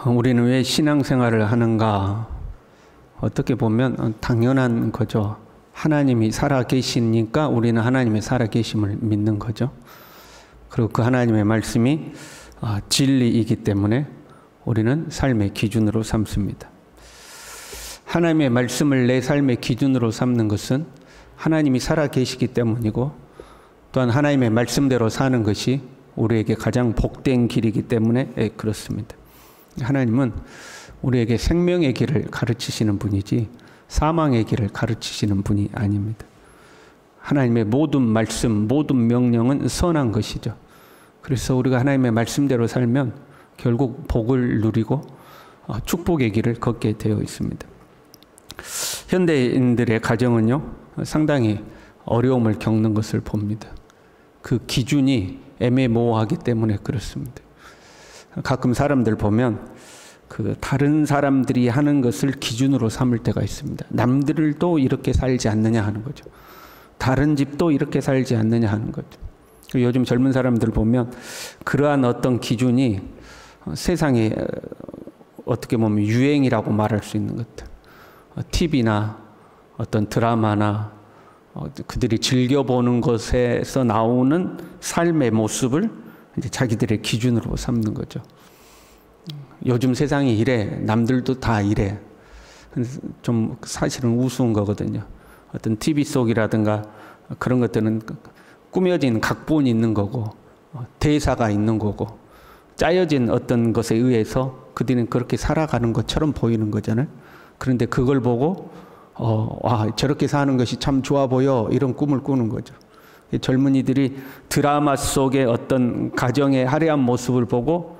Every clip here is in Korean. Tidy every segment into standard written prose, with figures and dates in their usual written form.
우리는 왜 신앙생활을 하는가? 어떻게 보면 당연한 거죠. 하나님이 살아계시니까 우리는 하나님의 살아계심을 믿는 거죠. 그리고 그 하나님의 말씀이 진리이기 때문에 우리는 삶의 기준으로 삼습니다. 하나님의 말씀을 내 삶의 기준으로 삼는 것은 하나님이 살아계시기 때문이고, 또한 하나님의 말씀대로 사는 것이 우리에게 가장 복된 길이기 때문에 그렇습니다. 하나님은 우리에게 생명의 길을 가르치시는 분이지 사망의 길을 가르치시는 분이 아닙니다. 하나님의 모든 말씀, 모든 명령은 선한 것이죠. 그래서 우리가 하나님의 말씀대로 살면 결국 복을 누리고 축복의 길을 걷게 되어 있습니다. 현대인들의 가정은요, 상당히 어려움을 겪는 것을 봅니다. 그 기준이 애매모호하기 때문에 그렇습니다. 가끔 사람들 보면 다른 사람들이 하는 것을 기준으로 삼을 때가 있습니다. 남들도 이렇게 살지 않느냐 하는 거죠. 다른 집도 이렇게 살지 않느냐 하는 거죠. 요즘 젊은 사람들 보면 그러한 어떤 기준이 세상에 어떻게 보면 유행이라고 말할 수 있는 것들, TV나 어떤 드라마나 그들이 즐겨보는 것에서 나오는 삶의 모습을 이제 자기들의 기준으로 삼는 거죠. 요즘 세상이 이래, 남들도 다 이래. 좀 사실은 우스운 거거든요. 어떤 TV 속이라든가 그런 것들은 꾸며진 각본이 있는 거고, 대사가 있는 거고, 짜여진 어떤 것에 의해서 그들은 그렇게 살아가는 것처럼 보이는 거잖아요. 그런데 그걸 보고 저렇게 사는 것이 참 좋아 보여, 이런 꿈을 꾸는 거죠. 젊은이들이 드라마 속의 어떤 가정의 화려한 모습을 보고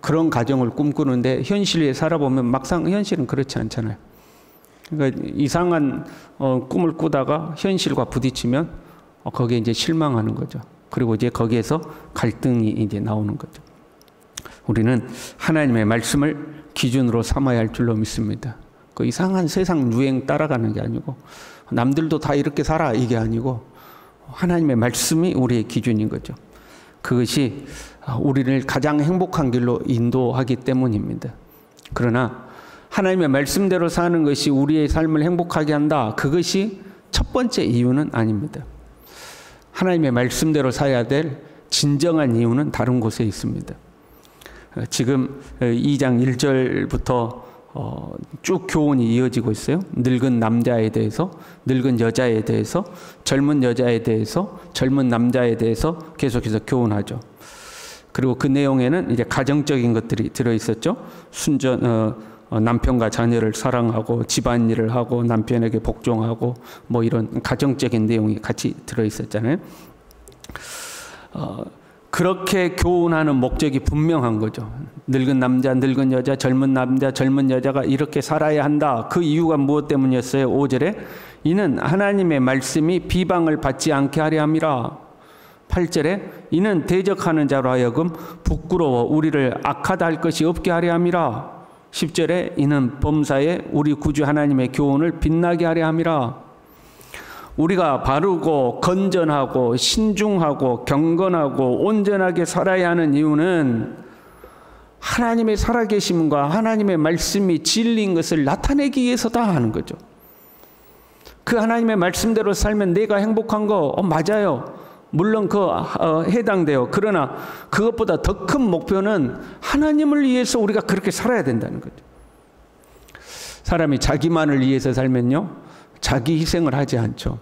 그런 가정을 꿈꾸는데 현실에 살아보면 막상 현실은 그렇지 않잖아요. 그러니까 이상한 꿈을 꾸다가 현실과 부딪히면 거기에 이제 실망하는 거죠. 그리고 이제 거기에서 갈등이 이제 나오는 거죠. 우리는 하나님의 말씀을 기준으로 삼아야 할 줄로 믿습니다. 그 이상한 세상 유행 따라가는 게 아니고, 남들도 다 이렇게 살아 이게 아니고, 하나님의 말씀이 우리의 기준인 거죠. 그것이 우리를 가장 행복한 길로 인도하기 때문입니다. 그러나 하나님의 말씀대로 사는 것이 우리의 삶을 행복하게 한다, 그것이 첫 번째 이유는 아닙니다. 하나님의 말씀대로 살아야 될 진정한 이유는 다른 곳에 있습니다. 지금 2장 1절부터 쭉 교훈이 이어지고 있어요. 늙은 남자에 대해서, 늙은 여자에 대해서, 젊은 여자에 대해서, 젊은 남자에 대해서 계속해서 교훈하죠. 그리고 그 내용에는 이제 가정적인 것들이 들어있었죠. 남편과 자녀를 사랑하고 집안일을 하고 남편에게 복종하고 뭐 이런 가정적인 내용이 같이 들어있었잖아요. 그렇게 교훈하는 목적이 분명한 거죠. 늙은 남자, 늙은 여자, 젊은 남자, 젊은 여자가 이렇게 살아야 한다. 그 이유가 무엇 때문이었어요? 5절에 이는 하나님의 말씀이 비방을 받지 않게 하려 함이라. 8절에 이는 대적하는 자로 하여금 부끄러워 우리를 악하다 할 것이 없게 하려 함이라. 10절에 이는 범사에 우리 구주 하나님의 교훈을 빛나게 하려 함이라. 우리가 바르고 건전하고 신중하고 경건하고 온전하게 살아야 하는 이유는 하나님의 살아계심과 하나님의 말씀이 진리인 것을 나타내기 위해서다 하는 거죠. 그 하나님의 말씀대로 살면 내가 행복한 거 맞아요. 물론 해당돼요. 그러나 그것보다 더 큰 목표는 하나님을 위해서 우리가 그렇게 살아야 된다는 거죠. 사람이 자기만을 위해서 살면요, 자기 희생을 하지 않죠.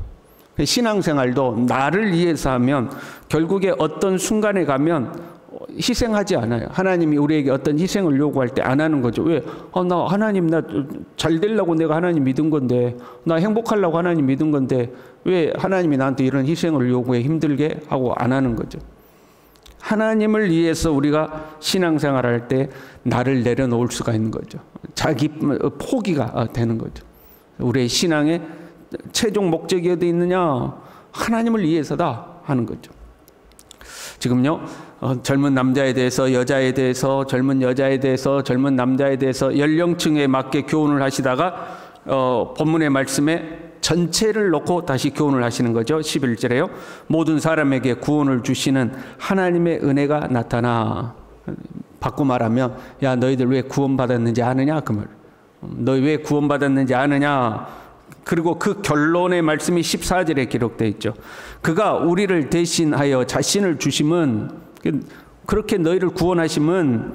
신앙생활도 나를 위해서 하면 결국에 어떤 순간에 가면 희생하지 않아요. 하나님이 우리에게 어떤 희생을 요구할 때 안 하는 거죠. 왜? 나 하나님 나 잘 되려고 내가 하나님 믿은 건데, 나 행복하려고 하나님 믿은 건데 왜 하나님이 나한테 이런 희생을 요구해 힘들게 하고 안 하는 거죠. 하나님을 위해서 우리가 신앙생활할 때 나를 내려놓을 수가 있는 거죠. 자기 포기가 되는 거죠. 우리의 신앙의 최종 목적이 어디 있느냐? 하나님을 위해서다 하는 거죠. 지금요, 젊은 남자에 대해서, 여자에 대해서, 젊은 여자에 대해서, 젊은 남자에 대해서 연령층에 맞게 교훈을 하시다가 본문의 말씀에 전체를 놓고 다시 교훈을 하시는 거죠. 11절에요. 모든 사람에게 구원을 주시는 하나님의 은혜가 나타나. 바꿔 말하면 야 너희들 왜 구원받았는지 아느냐 그 말. 너희 왜 구원받았는지 아느냐. 그리고 그 결론의 말씀이 14절에 기록되어 있죠. 그가 우리를 대신하여 자신을 주심은, 그렇게 너희를 구원하심은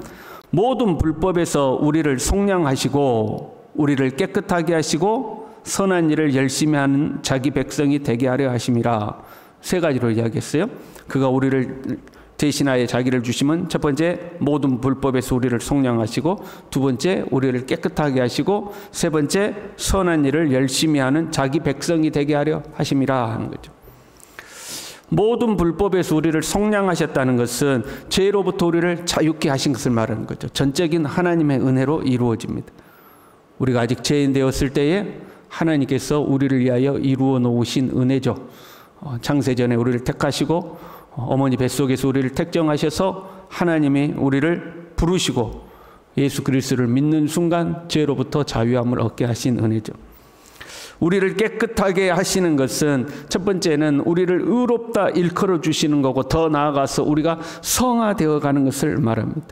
모든 불법에서 우리를 속량하시고 우리를 깨끗하게 하시고 선한 일을 열심히 하는 자기 백성이 되게 하려 하심이라. 세 가지로 이야기했어요. 그가 우리를 대신하여 자기를 주시면 첫 번째 모든 불법에서 우리를 속량하시고, 두 번째 우리를 깨끗하게 하시고, 세 번째 선한 일을 열심히 하는 자기 백성이 되게 하려 하심이라 하는 거죠. 모든 불법에서 우리를 속량하셨다는 것은 죄로부터 우리를 자유케 하신 것을 말하는 거죠. 전적인 하나님의 은혜로 이루어집니다. 우리가 아직 죄인 되었을 때에 하나님께서 우리를 위하여 이루어 놓으신 은혜죠. 창세전에 우리를 택하시고 어머니 뱃속에서 우리를 택정하셔서 하나님이 우리를 부르시고 예수 그리스도를 믿는 순간 죄로부터 자유함을 얻게 하신 은혜죠. 우리를 깨끗하게 하시는 것은 첫 번째는 우리를 의롭다 일컬어 주시는 거고, 더 나아가서 우리가 성화되어 가는 것을 말합니다.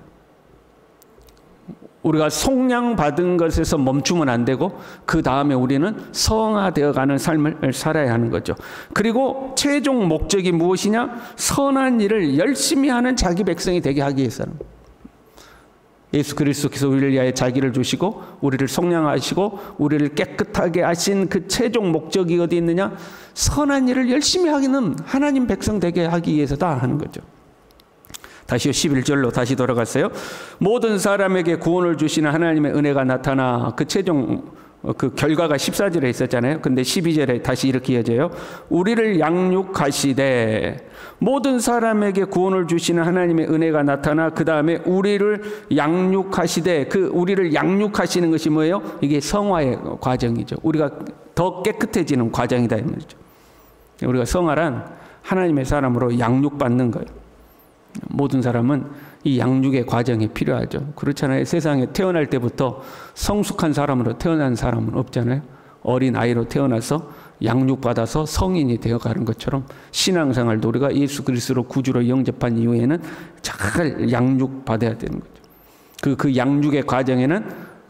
우리가 속량받은 것에서 멈추면 안 되고 그 다음에 우리는 성화되어 가는 삶을 살아야 하는 거죠. 그리고 최종 목적이 무엇이냐? 선한 일을 열심히 하는 자기 백성이 되게 하기 위해서는, 예수 그리스도께서 우리를 위하여 자기를 주시고 우리를 속량하시고 우리를 깨끗하게 하신 그 최종 목적이 어디 있느냐? 선한 일을 열심히 하기는 하나님 백성 되게 하기 위해서다 하는 거죠. 다시요, 11절로 다시 돌아갔어요. 모든 사람에게 구원을 주시는 하나님의 은혜가 나타나, 그 최종 그 결과가 14절에 있었잖아요. 근데 12절에 다시 이렇게 이어져요. 우리를 양육하시되, 모든 사람에게 구원을 주시는 하나님의 은혜가 나타나 그 다음에 우리를 양육하시되, 그 우리를 양육하시는 것이 뭐예요? 이게 성화의 과정이죠. 우리가 더 깨끗해지는 과정이다 이 말이죠. 우리가 성화란 하나님의 사람으로 양육받는 거예요. 모든 사람은 이 양육의 과정이 필요하죠. 그렇잖아요. 세상에 태어날 때부터 성숙한 사람으로 태어난 사람은 없잖아요. 어린 아이로 태어나서 양육받아서 성인이 되어가는 것처럼 신앙생활도 우리가 예수 그리스도로 구주로 영접한 이후에는 잘 양육받아야 되는 거죠. 그 양육의 과정에는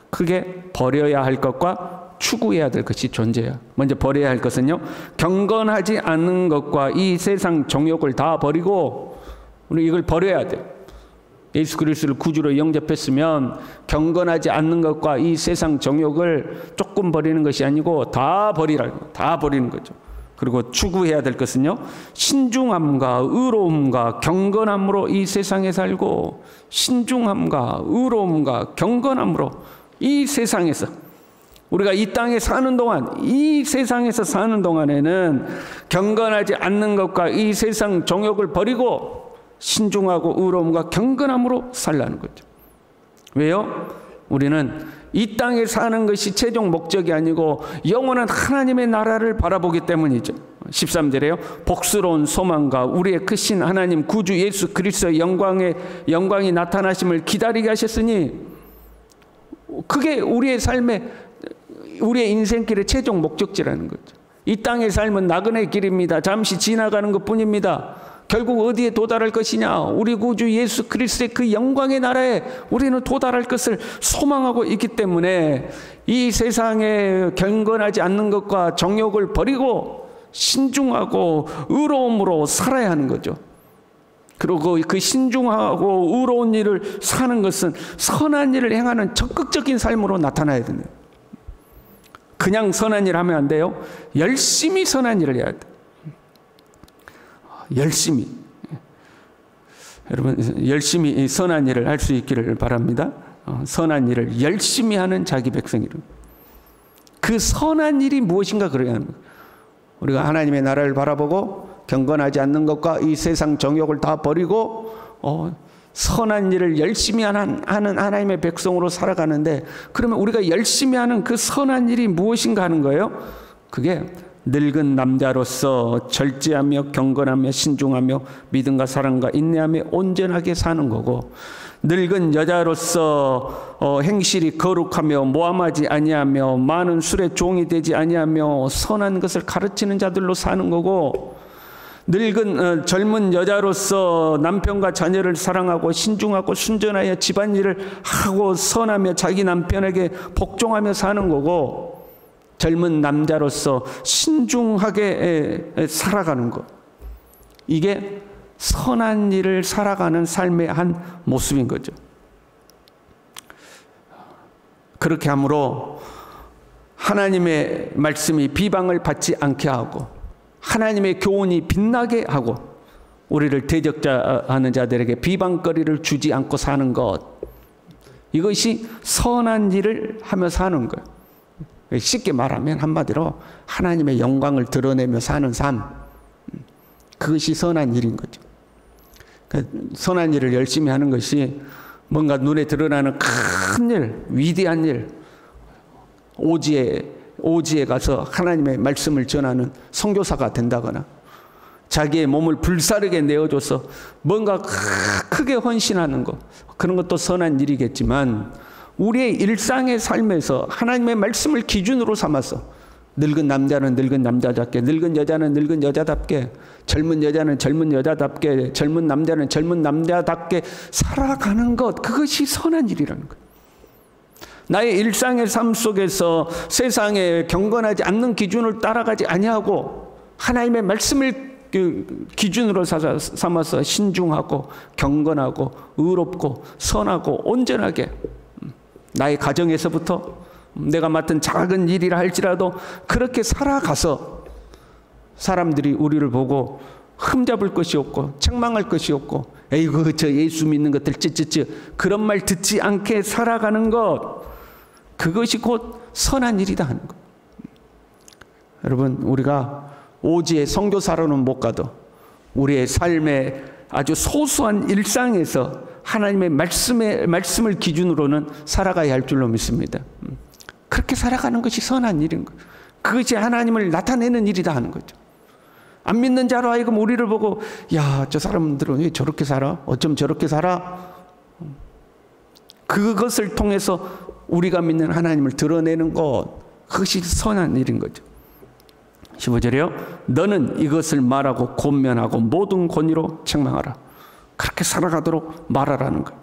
크게 버려야 할 것과 추구해야 될 것이 존재해요. 먼저 버려야 할 것은요, 경건하지 않은 것과 이 세상 정욕을 다 버리고, 우리 이걸 버려야 돼요. 예수 그리스도를 구주로 영접했으면 경건하지 않는 것과 이 세상 정욕을 조금 버리는 것이 아니고 다 버리라고, 다 버리는 거죠. 그리고 추구해야 될 것은요, 신중함과 의로움과 경건함으로 이 세상에 살고, 신중함과 의로움과 경건함으로 이 세상에서, 우리가 이 땅에 사는 동안, 이 세상에서 사는 동안에는 경건하지 않는 것과 이 세상 정욕을 버리고 신중하고 의로움과 경건함으로 살라는 거죠. 왜요? 우리는 이 땅에 사는 것이 최종 목적이 아니고 영원한 하나님의 나라를 바라보기 때문이죠. 13절에요. 복스러운 소망과 우리의 크신 하나님 구주 예수 그리스도의 영광이 나타나심을 기다리게 하셨으니, 그게 우리의 삶의, 우리의 인생길의 최종 목적지라는 거죠. 이 땅의 삶은 나그네 길입니다. 잠시 지나가는 것뿐입니다. 결국 어디에 도달할 것이냐? 우리 구주 예수 그리스도의 그 영광의 나라에 우리는 도달할 것을 소망하고 있기 때문에 이 세상에 경건하지 않는 것과 정욕을 버리고 신중하고 의로움으로 살아야 하는 거죠. 그리고 그 신중하고 의로운 일을 사는 것은 선한 일을 행하는 적극적인 삶으로 나타나야 됩니다. 그냥 선한 일 하면 안 돼요. 열심히 선한 일을 해야 돼요. 열심히. 여러분, 열심히 선한 일을 할 수 있기를 바랍니다. 선한 일을 열심히 하는 자기 백성이로. 그 선한 일이 무엇인가 그래야 합니다. 우리가 하나님의 나라를 바라보고 경건하지 않는 것과 이 세상 정욕을 다 버리고 선한 일을 열심히 하는 하나님의 백성으로 살아가는데, 그러면 우리가 열심히 하는 그 선한 일이 무엇인가 하는 거예요. 그게 늙은 남자로서 절제하며 경건하며 신중하며 믿음과 사랑과 인내하며 온전하게 사는 거고, 늙은 여자로서 행실이 거룩하며 모함하지 아니하며 많은 술의 종이 되지 아니하며 선한 것을 가르치는 자들로 사는 거고, 늙은 젊은 여자로서 남편과 자녀를 사랑하고 신중하고 순전하여 집안일을 하고 선하며 자기 남편에게 복종하며 사는 거고, 젊은 남자로서 신중하게 살아가는 것, 이게 선한 일을 살아가는 삶의 한 모습인 거죠. 그렇게 함으로 하나님의 말씀이 비방을 받지 않게 하고 하나님의 교훈이 빛나게 하고 우리를 대적하는 자들에게 비방거리를 주지 않고 사는 것, 이것이 선한 일을 하며 사는 거예요. 쉽게 말하면 한마디로 하나님의 영광을 드러내며 사는 삶, 그것이 선한 일인 거죠. 선한 일을 열심히 하는 것이 뭔가 눈에 드러나는 큰 일, 위대한 일, 오지에 가서 하나님의 말씀을 전하는 선교사가 된다거나 자기의 몸을 불사르게 내어줘서 뭔가 크게 헌신하는 것, 그런 것도 선한 일이겠지만, 우리의 일상의 삶에서 하나님의 말씀을 기준으로 삼아서 늙은 남자는 늙은 남자답게, 늙은 여자는 늙은 여자답게, 젊은 여자는 젊은 여자답게, 젊은 남자는 젊은 남자답게 살아가는 것, 그것이 선한 일이라는 거예요. 나의 일상의 삶 속에서 세상에 경건하지 않는 기준을 따라가지 아니하고 하나님의 말씀을 기준으로 삼아서 신중하고 경건하고 의롭고 선하고 온전하게, 나의 가정에서부터 내가 맡은 작은 일이라 할지라도 그렇게 살아가서 사람들이 우리를 보고 흠잡을 것이 없고 책망할 것이 없고, 에이구 저 예수 믿는 것들 찌찌찌 그런 말 듣지 않게 살아가는 것, 그것이 곧 선한 일이다 하는 것. 여러분, 우리가 오지의 선교사로는 못 가도 우리의 삶의 아주 소소한 일상에서 하나님의 말씀을 기준으로는 살아가야 할 줄로 믿습니다. 그렇게 살아가는 것이 선한 일인 거예요. 그것이 하나님을 나타내는 일이다 하는 거죠. 안 믿는 자로 하여금 우리를 보고, 야, 저 사람들은 왜 저렇게 살아? 어쩜 저렇게 살아? 그것을 통해서 우리가 믿는 하나님을 드러내는 것, 그것이 선한 일인 거죠. 15절에요. 너는 이것을 말하고 권면하고 모든 권위로 책망하라. 그렇게 살아가도록 말하라는 거예요.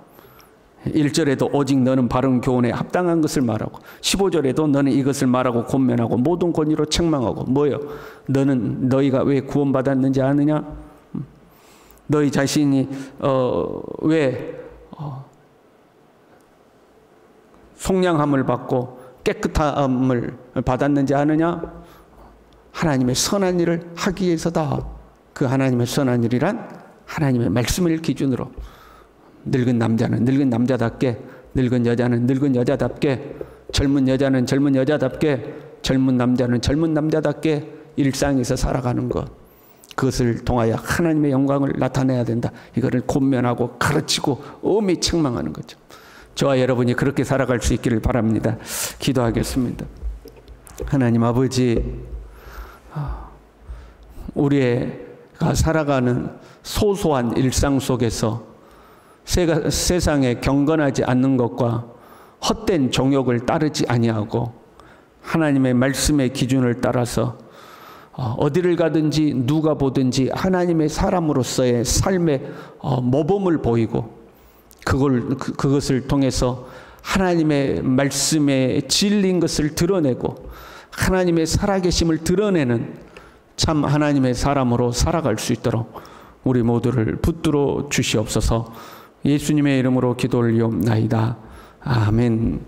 1절에도 오직 너는 바른 교훈에 합당한 것을 말하고, 15절에도 너는 이것을 말하고 권면하고 모든 권위로 책망하고, 뭐예요? 너희가 왜 구원받았는지 아느냐? 너희 자신이 왜 속량함을 받고 깨끗함을 받았는지 아느냐? 하나님의 선한 일을 하기 위해서다. 그 하나님의 선한 일이란 하나님의 말씀을 기준으로 늙은 남자는 늙은 남자답게, 늙은 여자는 늙은 여자답게, 젊은 여자는 젊은 여자답게, 젊은 남자는 젊은 남자답게 일상에서 살아가는 것, 그것을 통하여 하나님의 영광을 나타내야 된다. 이거를 권면하고 가르치고 엄히 책망하는 거죠. 저와 여러분이 그렇게 살아갈 수 있기를 바랍니다. 기도하겠습니다. 하나님 아버지, 우리가 살아가는 소소한 일상 속에서 세상에 경건하지 않는 것과 헛된 정욕을 따르지 아니하고 하나님의 말씀의 기준을 따라서 어디를 가든지 누가 보든지 하나님의 사람으로서의 삶의 모범을 보이고, 그것을 통해서 하나님의 말씀에 진리인 것을 드러내고 하나님의 살아계심을 드러내는 참 하나님의 사람으로 살아갈 수 있도록 우리 모두를 붙들어 주시옵소서. 예수님의 이름으로 기도 올리옵나이다. 아멘.